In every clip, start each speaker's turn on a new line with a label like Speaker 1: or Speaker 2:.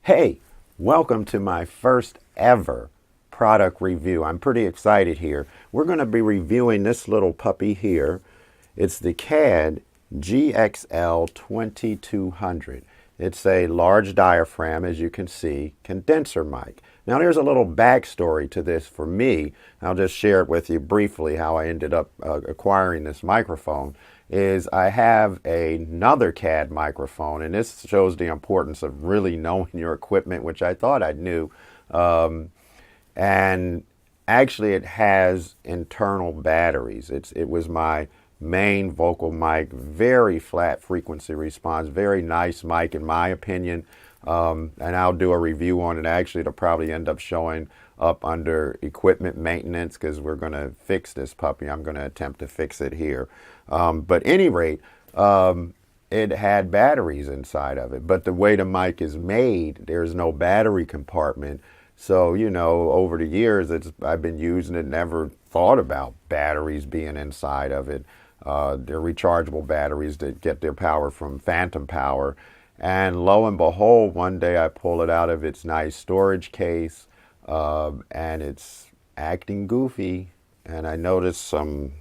Speaker 1: Hey, welcome to my first ever product review. I'm pretty excited here. We're going to be reviewing this little puppy here. It's the CAD GXL2200. It's a large diaphragm, as you can see, condenser mic. Now there's a little backstory to this for me. I'll just share it with you briefly how I ended up acquiring this microphone. Is I have another CAD microphone, and this shows the importance of really knowing your equipment, which I thought I knew. And actually it has internal batteries. It was my main vocal mic, very flat frequency response, very nice mic in my opinion. And I'll do a review on it. Actually, it'll probably end up showing up under equipment maintenance because we're going to fix this puppy. I'm going to attempt to fix it here. But any rate, it had batteries inside of it. But the way the mic is made, there's no battery compartment. So, you know, over the years, I've been using it, never thought about batteries being inside of it. They're rechargeable batteries that get their power from phantom power. And lo and behold, one day I pull it out of its nice storage case, and it's acting goofy. And I noticed some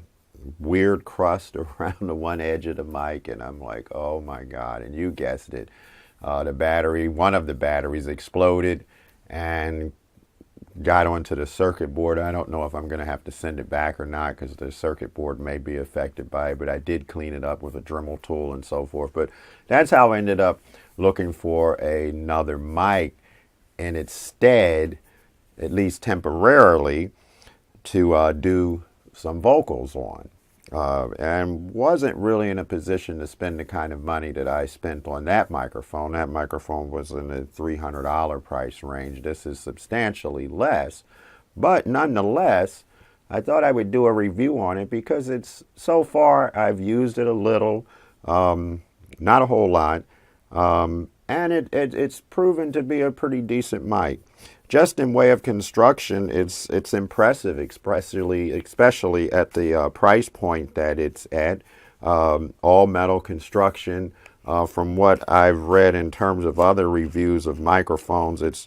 Speaker 1: weird crust around the one edge of the mic, and I'm like, oh my God. And you guessed it. One of the batteries exploded and got onto the circuit board. I don't know if I'm going to have to send it back or not because the circuit board may be affected by it, but I did clean it up with a Dremel tool and so forth. But that's how I ended up looking for another mic in its stead, at least temporarily, to do some vocals on. And wasn't really in a position to spend the kind of money that I spent on that microphone. That microphone was in the $300 price range. This is substantially less, but nonetheless, I thought I would do a review on it because so far I've used it a little, not a whole lot, and it's proven to be a pretty decent mic. Just in way of construction, it's impressive, especially at the price point that it's at. All metal construction. From what I've read in terms of other reviews of microphones, it's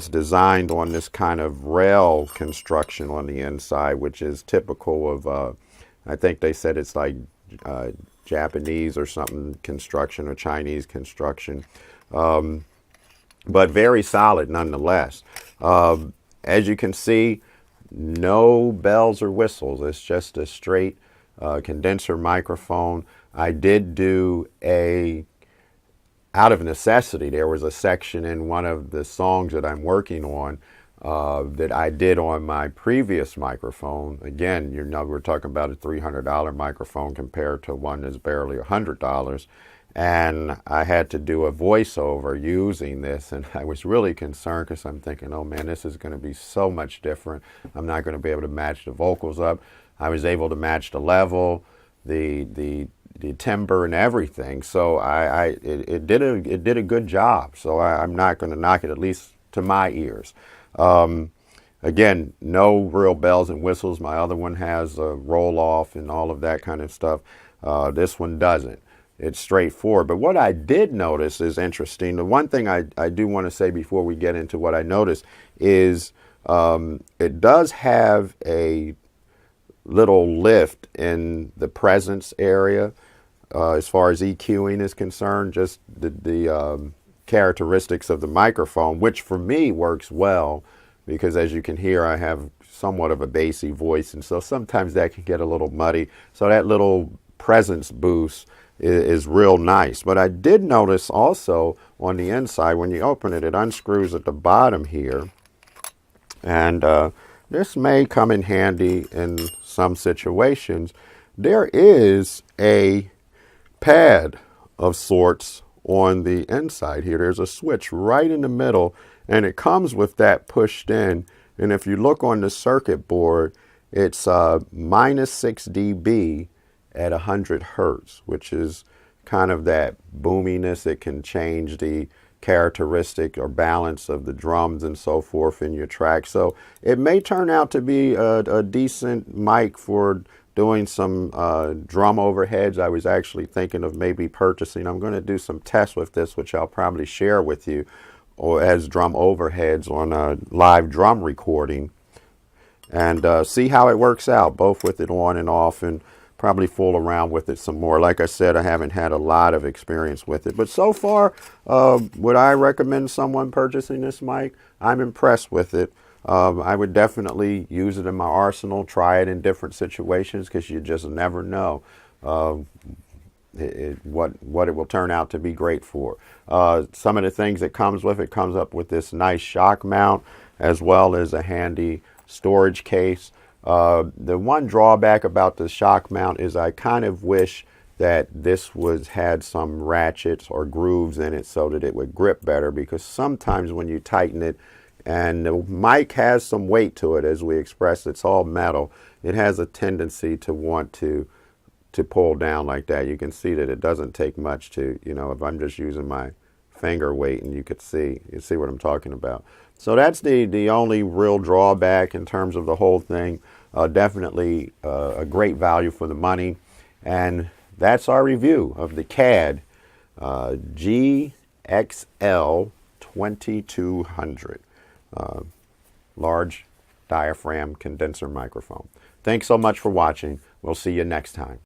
Speaker 1: designed on this kind of rail construction on the inside, which is typical of, I think they said it's like Japanese or something construction or Chinese construction. But very solid nonetheless. As you can see, no bells or whistles. It's just a straight condenser microphone. I did do out of necessity, there was a section in one of the songs that I'm working on that I did on my previous microphone. Again, we're talking about a $300 microphone compared to one that's barely $100. And I had to do a voiceover using this, and I was really concerned because I'm thinking, oh man, this is going to be so much different. I'm not going to be able to match the vocals up. I was able to match the level, the timbre, and everything. So it did a good job. So I'm not going to knock it, at least to my ears. Again, no real bells and whistles. My other one has a roll off and all of that kind of stuff. This one doesn't. It's straightforward. But what I did notice is interesting. The one thing I do want to say before we get into what I noticed is it does have a little lift in the presence area as far as EQing is concerned, just the characteristics of the microphone, which for me works well because as you can hear, I have somewhat of a bassy voice, and so sometimes that can get a little muddy. So that little presence boost is real nice. But I did notice also on the inside, when you open it, it unscrews at the bottom here. And this may come in handy in some situations. There is a pad of sorts on the inside here. There's a switch right in the middle, and it comes with that pushed in. And if you look on the circuit board, it's minus 6 dB at 100 hertz, which is kind of that boominess. It can change the characteristic or balance of the drums and so forth in your track. So it may turn out to be a decent mic for doing some drum overheads. I was actually thinking of maybe purchasing. I'm going to do some tests with this, which I'll probably share with you. or as drum overheads on a live drum recording, and see how it works out, both with it on and off, and probably fool around with it some more. Like I said, I haven't had a lot of experience with it, but so far, would I recommend someone purchasing this mic? I'm impressed with it. I would definitely use it in my arsenal, try it in different situations, because you just never know what it will turn out to be great for. Some of the things it comes with, it comes up with this nice shock mount, as well as a handy storage case. The one drawback about the shock mount is I kind of wish that this had some ratchets or grooves in it so that it would grip better, because sometimes when you tighten it, and the mic has some weight to it, as we expressed, it's all metal, it has a tendency to want to pull down like that. You can see that it doesn't take much to, if I'm just using my finger weight, and you see what I'm talking about. So that's the only real drawback in terms of the whole thing. Definitely a great value for the money. And that's our review of the CAD GXL2200 large diaphragm condenser microphone. Thanks so much for watching. We'll see you next time.